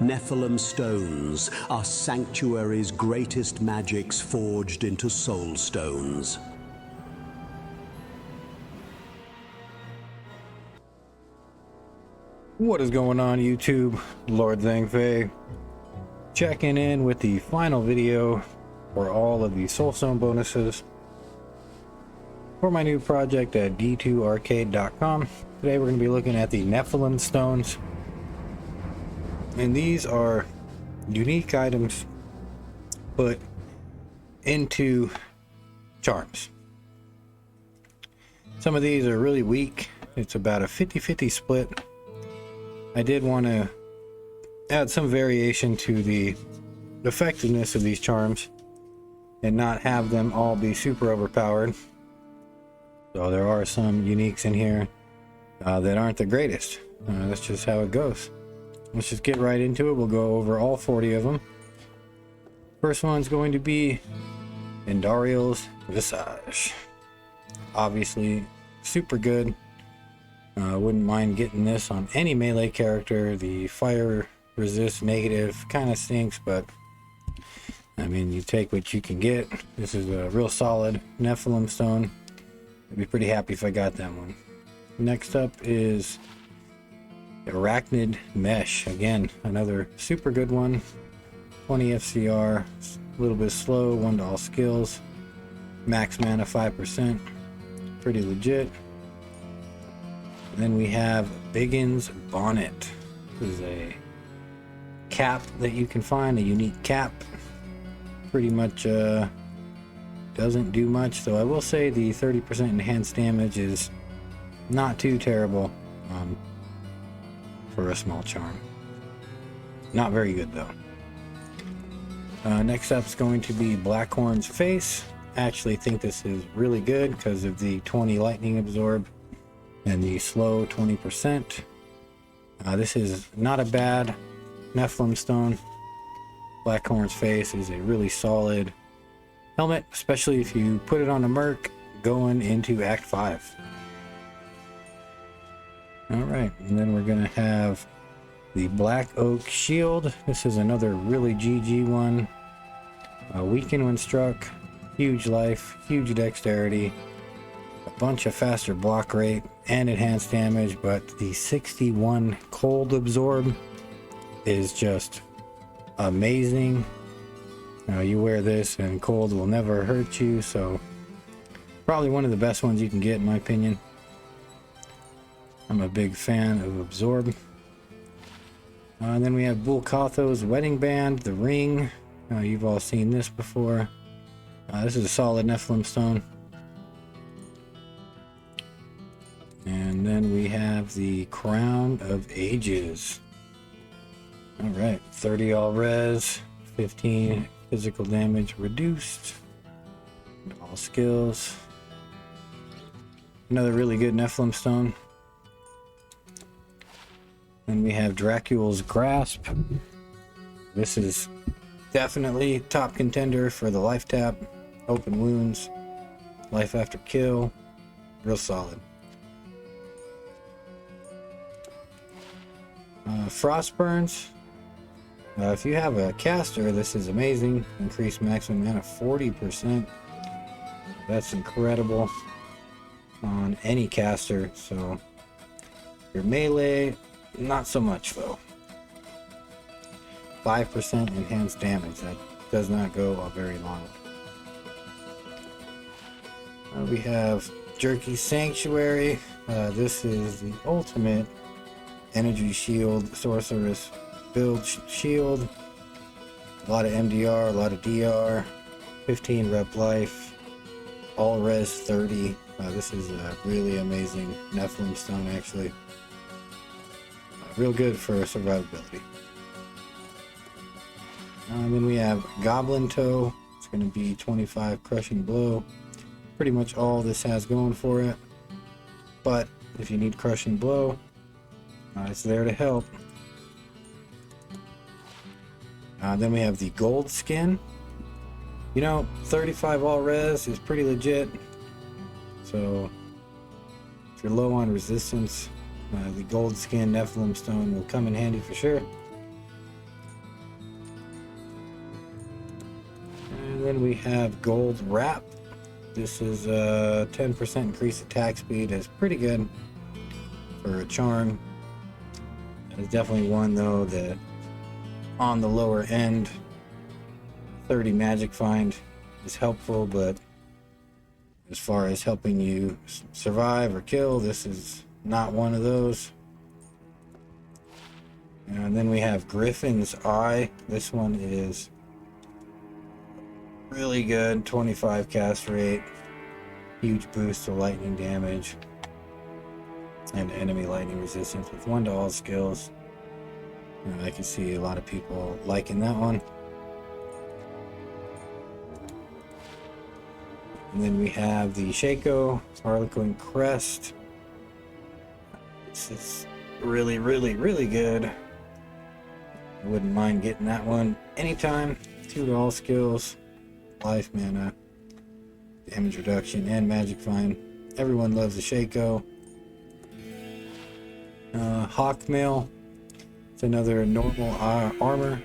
Nephalem stones are Sanctuary's greatest magics forged into soul stones. What is going on, YouTube? Lord Zhang checking in with the final video for all of the soulstone bonuses for my new project at d2arcade.com. Today we're going to be looking at the Nephalem stones, and these are unique items put into charms. Some of these are really weak. It's about a 50-50 split. I did want to add some variation to the effectiveness of these charms and not have them all be super overpowered. So there are some uniques in here that aren't the greatest. That's just how it goes. Let's just get right into it. We'll go over all 40 of them. First one's going to be Endariel's Visage. Obviously super good. Wouldn't mind getting this on any melee character. The fire resist negative kind of stinks, but I mean, you take what you can get. This is a real solid Nephalem stone. I'd be pretty happy if I got that one. Next up is Arachnid Mesh. Again, another super good one. 20 FCR, a little bit slow, 1 to all skills, max mana 5%, pretty legit. And then we have Biggin's Bonnet. This is a cap that you can find, a unique cap. Pretty much doesn't do much, so I will say the 30% enhanced damage is not too terrible for a small charm. Not very good though. Next up is going to be Blackhorn's Face. I actually think this is really good because of the 20 lightning absorb and the slow 20%. This is not a bad Nephalem stone. Blackhorn's Face is a really solid helmet, especially if you put it on a merc going into Act 5. Alright, and then we're going to have the Black Oak Shield. This is another really GG one. Weaken when struck, huge life, huge dexterity, a bunch of faster block rate and enhanced damage, but the 61 cold absorb is just amazing. You wear this and cold will never hurt you, so probably one of the best ones you can get in my opinion. I'm a big fan of absorb. And then we have Bulkatho's Wedding Band, the ring. You've all seen this before. This is a solid Nephalem stone. And then we have the Crown of Ages. Alright, 30 all res, 15 physical damage reduced, all skills. Another really good Nephalem stone. Then we have Dracula's Grasp. This is definitely top contender for the life tap, open wounds, life after kill, real solid. Frostburns. If you have a caster, this is amazing. Increase maximum mana 40%. That's incredible on any caster. So your melee, not so much though. 5% enhanced damage. That does not go a very long way. We have Jerky Sanctuary. This is the ultimate energy shield, sorceress build shield. A lot of MDR, a lot of DR, 15 rep life, all res 30. This is a really amazing Nephalem stone actually. Real good for survivability. Then we have Goblin Toe. It's going to be 25 crushing blow. Pretty much all this has going for it. But if you need crushing blow, it's there to help. Then we have the Gold Skin. You know, 35 all res is pretty legit. So if you're low on resistance, the Gold Skin Nephalem stone will come in handy for sure. then we have Gold Wrap. This is a 10% increased attack speed. It's pretty good for a charm. It's definitely one though that on the lower end. 30 magic find is helpful, but as far as helping you survive or kill, this is not one of those. And then we have Griffin's Eye. This one is really good. 25 cast rate, huge boost to lightning damage, and enemy lightning resistance with 1 to all skills. I can see a lot of people liking that one. And then we have the Shaco Harlequin Crest. This is really, really, really good. I wouldn't mind getting that one anytime. 2 to all skills, life, mana, damage reduction, and magic find. Everyone loves the Shaco. Hawkmail. It's another normal armor.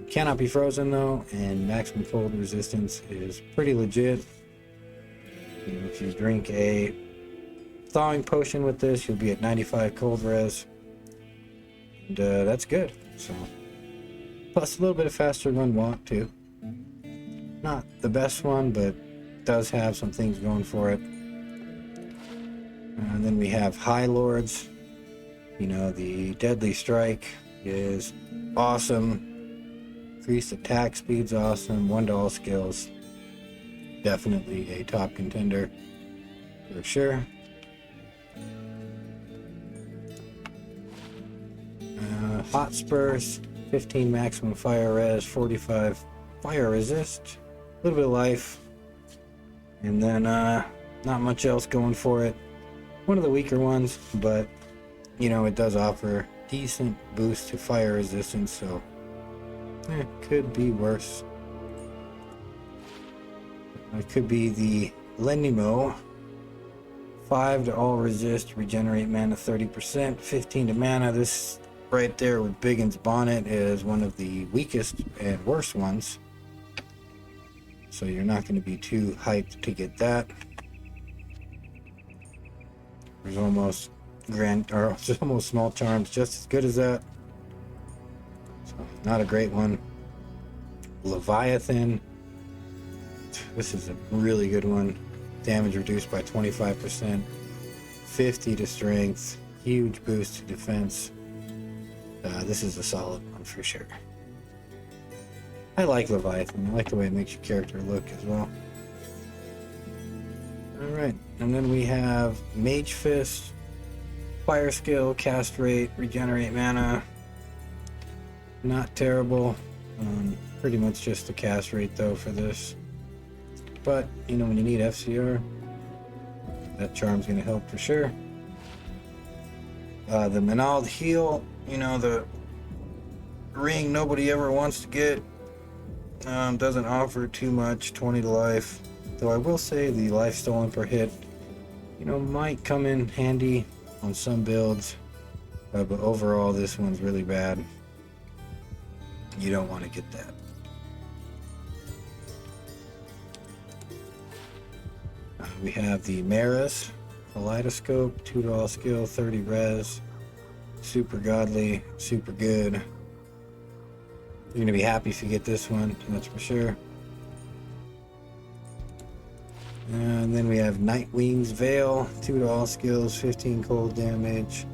Cannot be frozen though, and maximum cold resistance is pretty legit. If you drink a thawing potion with this, you'll be at 95 cold res, and that's good. So, plus a little bit of faster run walk too. Not the best one, but does have some things going for it. And then we have High Lords. The Deadly Strike is awesome. Increased attack speed's awesome. 1 to all skills. Definitely a top contender for sure. Hot Spurs, 15 maximum fire res, 45 fire resist, a little bit of life, and then not much else going for it. One of the weaker ones, but it does offer decent boost to fire resistance, so could be worse. It could be the Lenimo. 5 to all resist, regenerate mana 30%, 15 to mana. This right there with Biggin's Bonnet is one of the weakest and worst ones. So you're not going to be too hyped to get that. There's almost small charms just as good as that. So not a great one. Leviathan. This is a really good one. Damage reduced by 25%, 50 to strength, huge boost to defense. This is a solid one for sure. I like Leviathan. I like the way it makes your character look as well. Alright, and then we have Mage Fist, fire skill, cast rate, regenerate mana. Not terrible. Pretty much just the cast rate though for this. But, when you need FCR, that charm's going to help for sure. The Menald Heal, the ring nobody ever wants to get, doesn't offer too much, 20 to life. Though I will say the life stolen per hit, might come in handy on some builds. But overall, this one's really bad. You don't want to get that. We have the Maris Kaleidoscope, 2 to all skill, 30 res, super godly, super good. You're going to be happy if you get this one, that's for sure. And then we have Nightwing's Veil, 2 to all skills, 15 cold damage,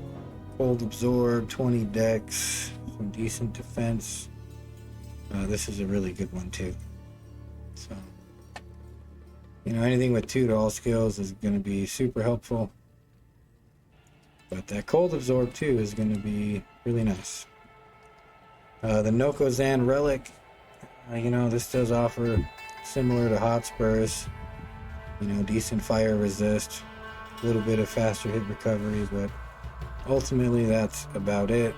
cold absorb, 20 dex, some decent defense. This is a really good one too. So, anything with 2 to all skills is going to be super helpful. But that cold absorb too is going to be really nice. The Nokozan Relic, this does offer, similar to Hotspurs, decent fire resist, a little bit of faster hit recovery, but ultimately that's about it.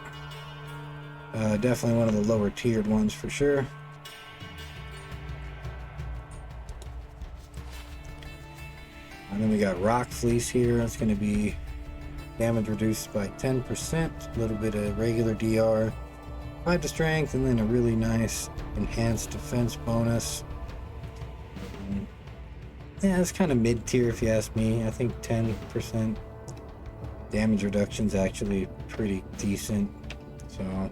Definitely one of the lower tiered ones for sure. And then we got Rock Fleece here. It's going to be damage reduced by 10%, a little bit of regular DR, 5 to strength, and then a really nice enhanced defense bonus. Yeah, it's kind of mid-tier if you ask me. I think 10% damage reduction is actually pretty decent. So,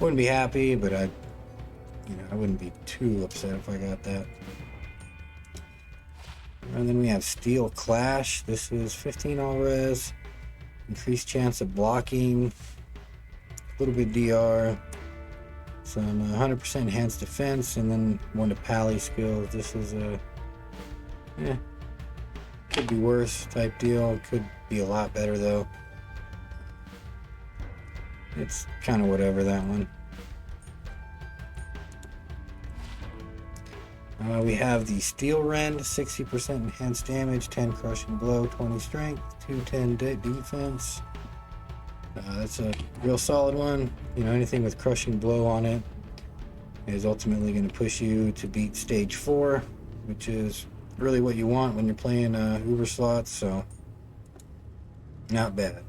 wouldn't be happy, but I wouldn't be too upset if I got that. And then we have Steel Clash. This is 15 all res, increased chance of blocking, a little bit DR, some 100% enhanced defense, and then one to pally skills. This is a could be worse type deal. Could be a lot better though. It's kind of whatever, that one. We have the Steel Rend, 60% enhanced damage, 10 crushing blow, 20 strength, 210 defense. That's a real solid one. Anything with crushing blow on it is ultimately going to push you to beat stage 4, which is really what you want when you're playing Uber slots, so not bad.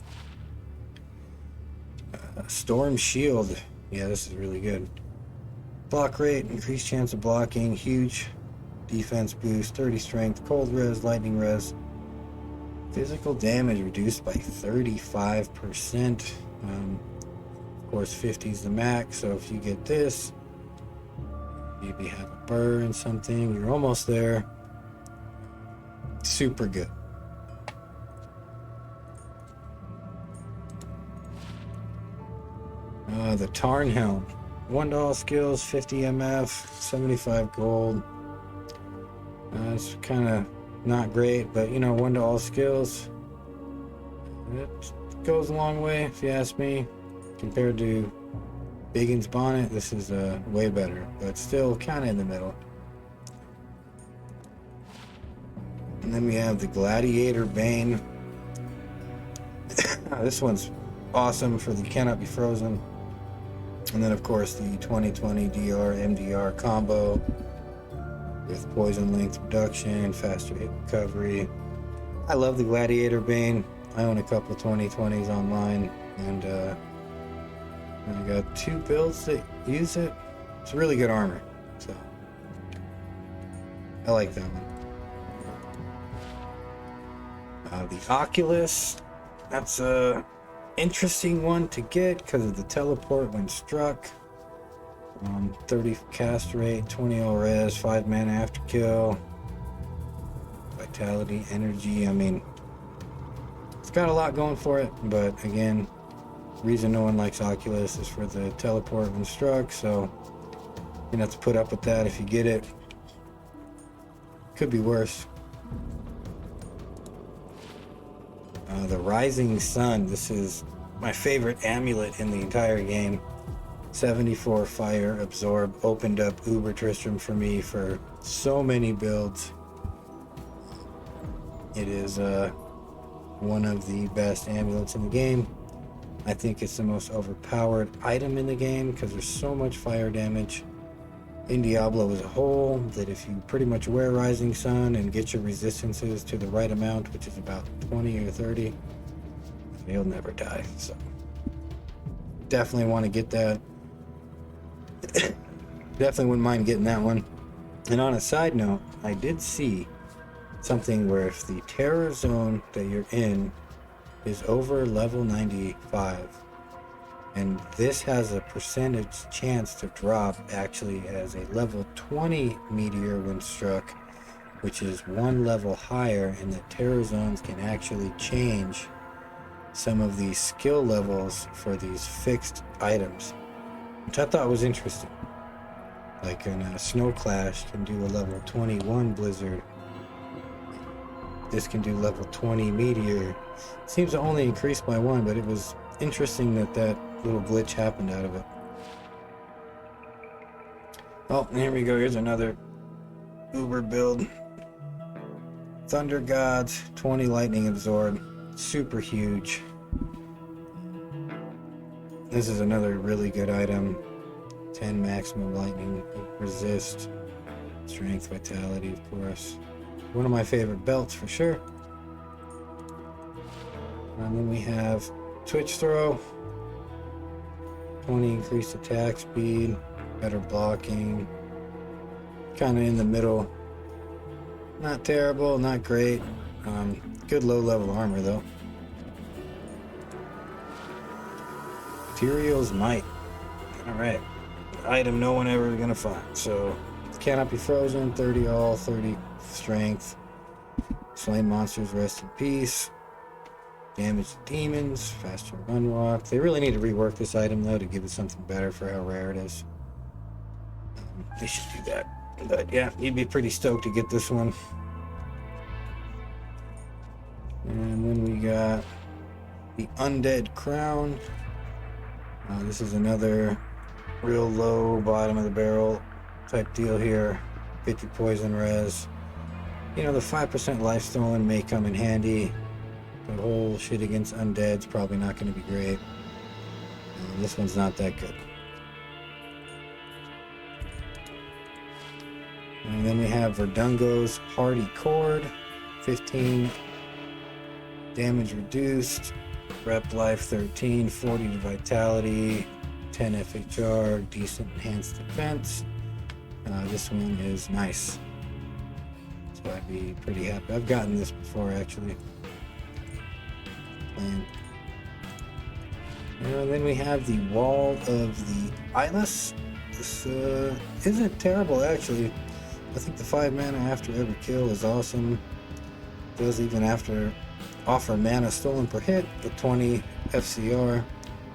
Storm Shield. Yeah, this is really good. Block rate, increased chance of blocking, huge defense boost, 30 strength, cold res, lightning res. Physical damage reduced by 35%. Of course, 50 is the max, so if you get this, maybe have a burr and something, you're almost there. Super good. The Tarn Helm. $1 skills, 50 MF, 75 gold. It's kind of not great, but $1 skills. It goes a long way, if you ask me. Compared to Biggin's Bonnet, this is way better, but still kind of in the middle. And then we have the Gladiator Bane. This one's awesome for the Cannot Be Frozen. And then, of course, the 2020 DR MDR combo with poison length reduction, faster hit recovery. I love the Gladiator Bane. I own a couple 2020s online, and I got 2 builds that use it. It's really good armor, so I like that one. The Oculus, that's a interesting one to get because of the teleport when struck. 30 cast rate, 20 all res, 5 mana after kill, vitality, energy. I mean, it's got a lot going for it, but again, the reason no one likes Oculus is for the teleport when struck, so you're gonna have to put up with that if you get it. Could be worse. The Rising Sun, this is my favorite amulet in the entire game. 74 fire absorb, opened up Uber Tristram for me for so many builds. It is one of the best amulets in the game. I think it's the most overpowered item in the game because there's so much fire damage in Diablo as a whole that if you pretty much wear Rising Sun and get your resistances to the right amount, which is about 20 or 30, you'll never die. So definitely want to get that. Definitely wouldn't mind getting that one. And on a side note, I did see something where if the terror zone that you're in is over level 95, and this has a percentage chance to drop actually as a level 20 meteor when struck, which is 1 level higher, and the terror zones can actually change some of these skill levels for these fixed items, which I thought was interesting. Like in a Snow Clash can do a level 21 blizzard. This can do level 20 meteor. Seems to only increase by 1, but it was interesting that that little glitch happened out of it. Oh, and here we go. Here's another Uber build. Thunder Gods, 20 lightning absorb. Super huge. This is another really good item. 10 maximum lightning resist. Strength, vitality, of course. One of my favorite belts for sure. And then we have Twitch Throw. 20 increased attack speed, better blocking. Kind of in the middle Not terrible, not great. Good low-level armor, though. Materials might. Alright. Item no one ever is going to find. So, cannot be frozen, 30 all, 30 strength. Slain monsters, rest in peace. Damage to demons, faster run walk. They really need to rework this item, though, to give it something better for how rare it is. They should do that. But yeah, you'd be pretty stoked to get this one. And then we got the Undead Crown. This is another real low bottom of the barrel type deal here. 50 poison res. You know, the 5% life stolen may come in handy. The whole shit against undead's probably not going to be great. This one's not that good. And then we have Verdungo's Hardy Cord. 15 damage reduced. Rep life 13. 40 to vitality. 10 FHR. Decent enhanced defense. This one is nice. So I'd be pretty happy. I've gotten this before, actually. And then we have the Wall of the Eyeless. This isn't terrible, actually. I think the 5 mana after every kill is awesome. Does even offer mana stolen per hit with 20 FCR.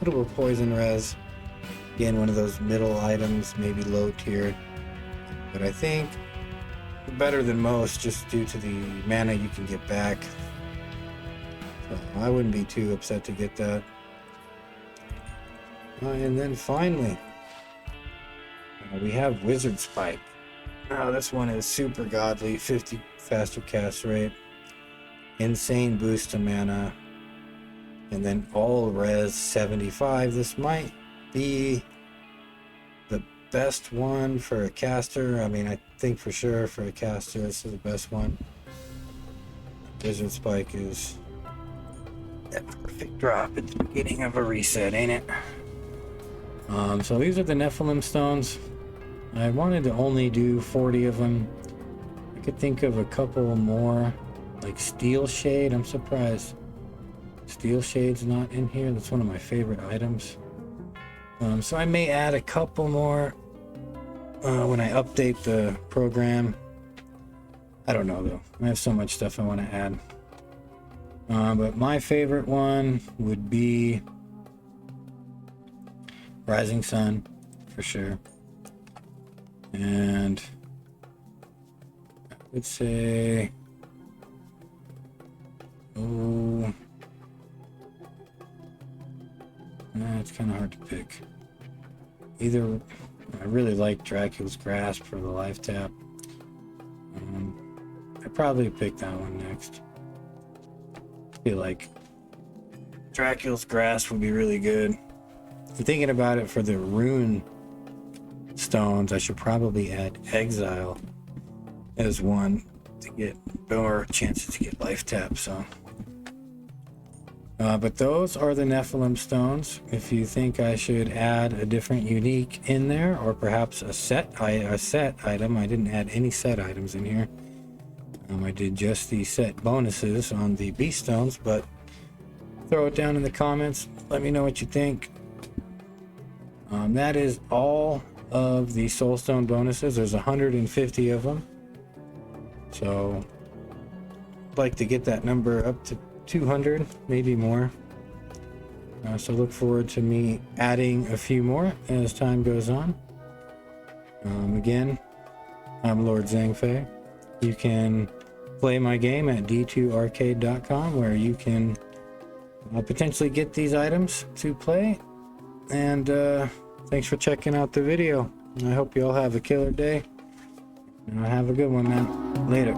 Little bit of poison res. Again, one of those middle items, maybe low tier. But I think better than most just due to the mana you can get back. I wouldn't be too upset to get that. And then finally, we have Wizard Spike. Now this one is super godly, 50 faster cast rate, insane boost to mana, and then all res 75. This might be the best one for a caster. I mean, I think for sure for a caster this is the best one. Wizard Spike is that perfect drop at the beginning of a reset, ain't it? So these are the Nephalem stones. I wanted to only do 40 of them. I could think of a couple more, like Steel Shade. I'm surprised Steel Shade's not in here. That's one of my favorite items. So I may add a couple more when I update the program. I don't know though. I have so much stuff I want to add. But my favorite one would be Rising Sun, for sure. And I would say, it's kind of hard to pick. Either, I really like Dracula's Grasp for the life tap. I'd probably pick that one next. I feel like Dracula's Grasp would be really good. If you're thinking about it for the rune stones, I should probably add Exile as one to get more chances to get life tap. So, but those are the Nephalem stones. If you think I should add a different unique in there, or perhaps a set item, I didn't add any set items in here. I did just the set bonuses on the beast stones, but throw it down in the comments. Let me know what you think. That is all of the soulstone bonuses. There's 150 of them, so I'd like to get that number up to 200, maybe more. So look forward to me adding a few more as time goes on. Again, I'm Lord Zhangfei. You can play my game at d2arcade.com, where you can potentially get these items to play. And thanks for checking out the video. I hope you all have a killer day. And have a good one, man. Later.